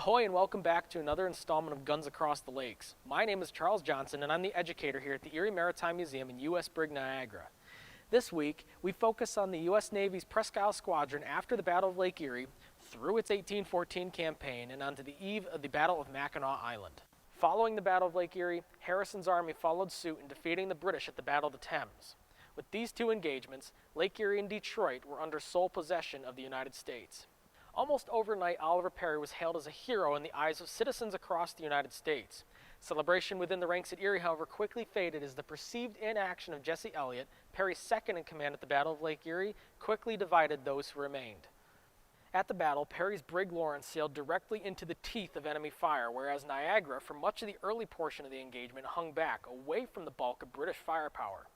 Ahoy and welcome back to another installment of Guns Across the Lakes. My name is Charles Johnson and I'm the educator here at the Erie Maritime Museum in U.S. Brig, Niagara. This week, we focus on the U.S. Navy's Presque Isle Squadron after the Battle of Lake Erie, through its 1814 campaign, and onto the eve of the Battle of Mackinac Island. Following the Battle of Lake Erie, Harrison's army followed suit in defeating the British at the Battle of the Thames. With these two engagements, Lake Erie and Detroit were under sole possession of the United States. Almost overnight, Oliver Perry was hailed as a hero in the eyes of citizens across the United States. Celebration within the ranks at Erie, however, quickly faded as the perceived inaction of Jesse Elliott, Perry's second in command at the Battle of Lake Erie, quickly divided those who remained. At the battle, Perry's Brig Lawrence sailed directly into the teeth of enemy fire, whereas Niagara, for much of the early portion of the engagement, hung back, away from the bulk of British firepower.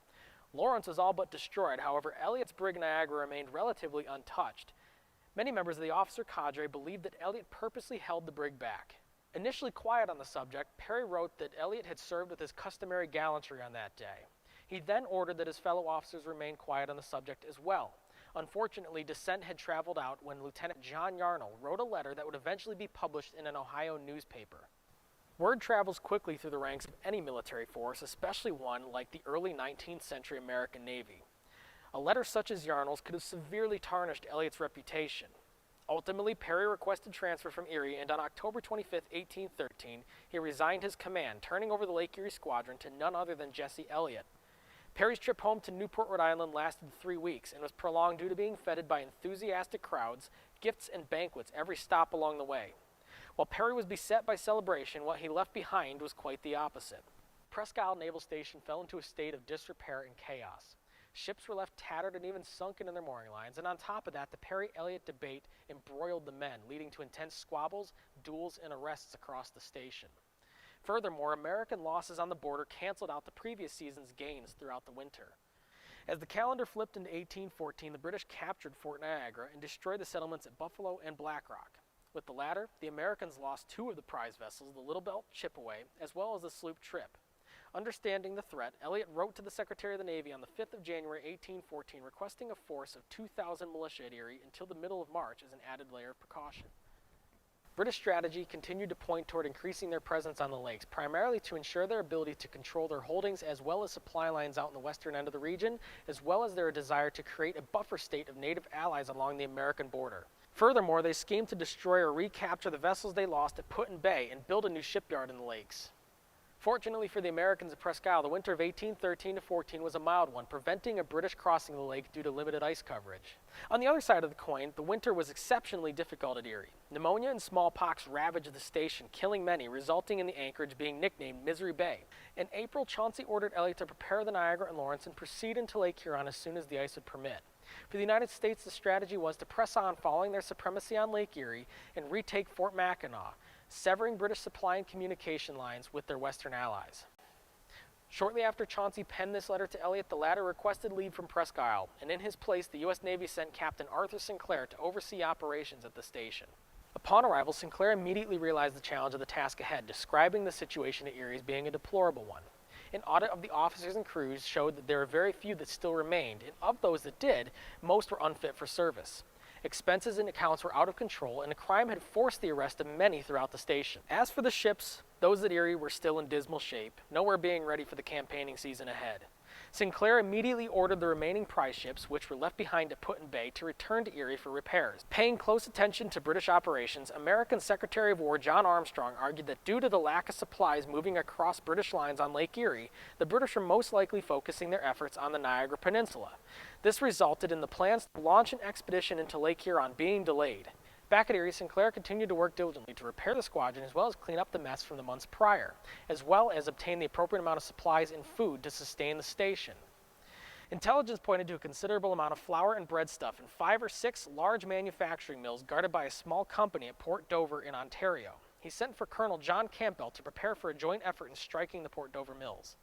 Lawrence was all but destroyed, however, Elliott's Brig Niagara remained relatively untouched. Many members of the officer cadre believed that Elliott purposely held the brig back. Initially quiet on the subject, Perry wrote that Elliott had served with his customary gallantry on that day. He then ordered that his fellow officers remain quiet on the subject as well. Unfortunately, dissent had traveled out when Lieutenant John Yarnall wrote a letter that would eventually be published in an Ohio newspaper. Word travels quickly through the ranks of any military force, especially one like the early 19th century American Navy. A letter such as Yarnall's could have severely tarnished Elliott's reputation. Ultimately, Perry requested transfer from Erie, and on October 25, 1813, he resigned his command, turning over the Lake Erie Squadron to none other than Jesse Elliott. Perry's trip home to Newport, Rhode Island lasted 3 weeks and was prolonged due to being feted by enthusiastic crowds, gifts, and banquets every stop along the way. While Perry was beset by celebration, what he left behind was quite the opposite. Presque Isle Naval Station fell into a state of disrepair and chaos. Ships were left tattered and even sunken in their mooring lines, and on top of that, the Perry-Elliott debate embroiled the men, leading to intense squabbles, duels, and arrests across the station. Furthermore, American losses on the border canceled out the previous season's gains throughout the winter. As the calendar flipped into 1814, the British captured Fort Niagara and destroyed the settlements at Buffalo and Black Rock. With the latter, the Americans lost 2 of the prize vessels, the Little Belt Chipaway, as well as the sloop Trip. Understanding the threat, Elliott wrote to the Secretary of the Navy on the 5th of January 1814 requesting a force of 2,000 militia at Erie until the middle of March as an added layer of precaution. British strategy continued to point toward increasing their presence on the lakes, primarily to ensure their ability to control their holdings as well as supply lines out in the western end of the region, as well as their desire to create a buffer state of native allies along the American border. Furthermore, they schemed to destroy or recapture the vessels they lost at Put in Bay and build a new shipyard in the lakes. Fortunately for the Americans at Presque Isle, the winter of 1813-14 was a mild one, preventing a British crossing the lake due to limited ice coverage. On the other side of the coin, the winter was exceptionally difficult at Erie. Pneumonia and smallpox ravaged the station, killing many, resulting in the anchorage being nicknamed Misery Bay. In April, Chauncey ordered Elliott to prepare the Niagara and Lawrence and proceed into Lake Huron as soon as the ice would permit. For the United States, the strategy was to press on following their supremacy on Lake Erie and retake Fort Mackinac, severing British supply and communication lines with their western allies. Shortly after Chauncey penned this letter to Elliott, the latter requested leave from Presque Isle, and in his place, the U.S. Navy sent Captain Arthur Sinclair to oversee operations at the station. Upon arrival, Sinclair immediately realized the challenge of the task ahead, describing the situation at Erie as being a deplorable one. An audit of the officers and crews showed that there were very few that still remained, and of those that did, most were unfit for service. Expenses and accounts were out of control, and a crime had forced the arrest of many throughout the station. As for the ships, those at Erie were still in dismal shape, nowhere being ready for the campaigning season ahead. Sinclair immediately ordered the remaining prize ships, which were left behind at Put in Bay, to return to Erie for repairs. Paying close attention to British operations, American Secretary of War John Armstrong argued that due to the lack of supplies moving across British lines on Lake Erie, the British were most likely focusing their efforts on the Niagara Peninsula. This resulted in the plans to launch an expedition into Lake Huron being delayed. Back at Erie, Sinclair continued to work diligently to repair the squadron as well as clean up the mess from the months prior, as well as obtain the appropriate amount of supplies and food to sustain the station. Intelligence pointed to a considerable amount of flour and breadstuff in 5 or 6 large manufacturing mills guarded by a small company at Port Dover in Ontario. He sent for Colonel John Campbell to prepare for a joint effort in striking the Port Dover mills.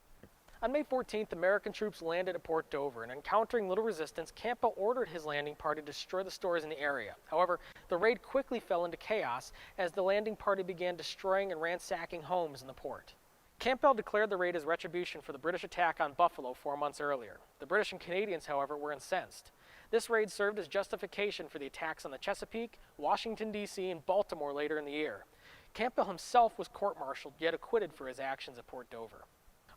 On May 14th, American troops landed at Port Dover, and encountering little resistance, Campbell ordered his landing party to destroy the stores in the area. However, the raid quickly fell into chaos as the landing party began destroying and ransacking homes in the port. Campbell declared the raid as retribution for the British attack on Buffalo 4 months earlier. The British and Canadians, however, were incensed. This raid served as justification for the attacks on the Chesapeake, Washington, D.C., and Baltimore later in the year. Campbell himself was court-martialed, yet acquitted for his actions at Port Dover.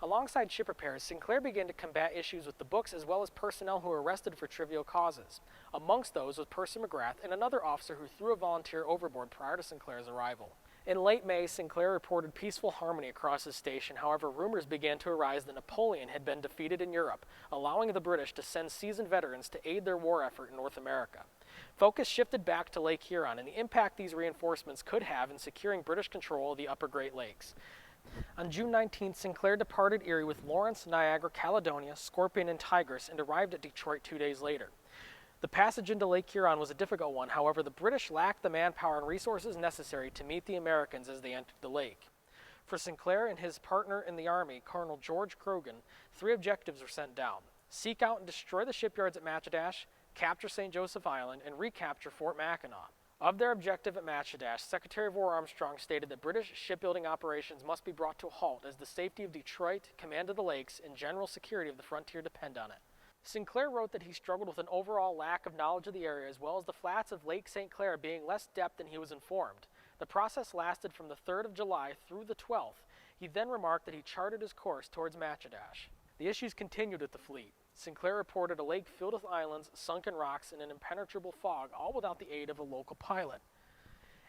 Alongside ship repairs, Sinclair began to combat issues with the books as well as personnel who were arrested for trivial causes. Amongst those was Purser McGrath and another officer who threw a volunteer overboard prior to Sinclair's arrival. In late May, Sinclair reported peaceful harmony across his station. However, rumors began to arise that Napoleon had been defeated in Europe, allowing the British to send seasoned veterans to aid their war effort in North America. Focus shifted back to Lake Huron and the impact these reinforcements could have in securing British control of the upper Great Lakes. On June 19th, Sinclair departed Erie with Lawrence, Niagara, Caledonia, Scorpion, and Tigris and arrived at Detroit 2 days later. The passage into Lake Huron was a difficult one. However, the British lacked the manpower and resources necessary to meet the Americans as they entered the lake. For Sinclair and his partner in the Army, Colonel George Croghan, 3 objectives were sent down: seek out and destroy the shipyards at Matchedash, capture St. Joseph Island, and recapture Fort Mackinac. Of their objective at Matchedash, Secretary of War Armstrong stated that British shipbuilding operations must be brought to a halt as the safety of Detroit, command of the lakes, and general security of the frontier depend on it. Sinclair wrote that he struggled with an overall lack of knowledge of the area as well as the flats of Lake St. Clair being less depth than he was informed. The process lasted from the 3rd of July through the 12th. He then remarked that he charted his course towards Matchedash. The issues continued with the fleet. Sinclair reported a lake filled with islands, sunken rocks, and an impenetrable fog, all without the aid of a local pilot.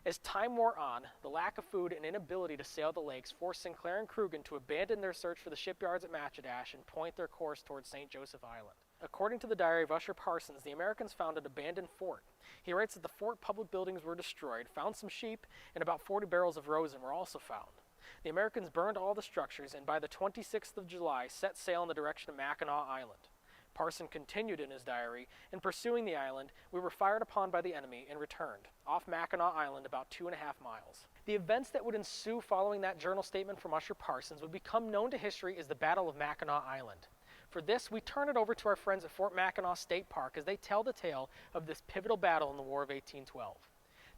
As time wore on, the lack of food and inability to sail the lakes forced Sinclair and Croghan to abandon their search for the shipyards at Matchedash and point their course towards St. Joseph Island. According to the diary of Usher Parsons, the Americans found an abandoned fort. He writes that the fort public buildings were destroyed, found some sheep, and about 40 barrels of rosin were also found. The Americans burned all the structures and by the 26th of July set sail in the direction of Mackinac Island. Parson continued in his diary, "In pursuing the island, we were fired upon by the enemy and returned, off Mackinac Island about 2.5 miles. The events that would ensue following that journal statement from Usher Parsons would become known to history as the Battle of Mackinac Island. For this, we turn it over to our friends at Fort Mackinac State Park as they tell the tale of this pivotal battle in the War of 1812.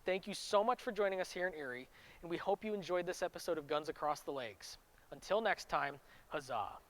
Thank you so much for joining us here in Erie, and we hope you enjoyed this episode of Guns Across the Lakes. Until next time, huzzah.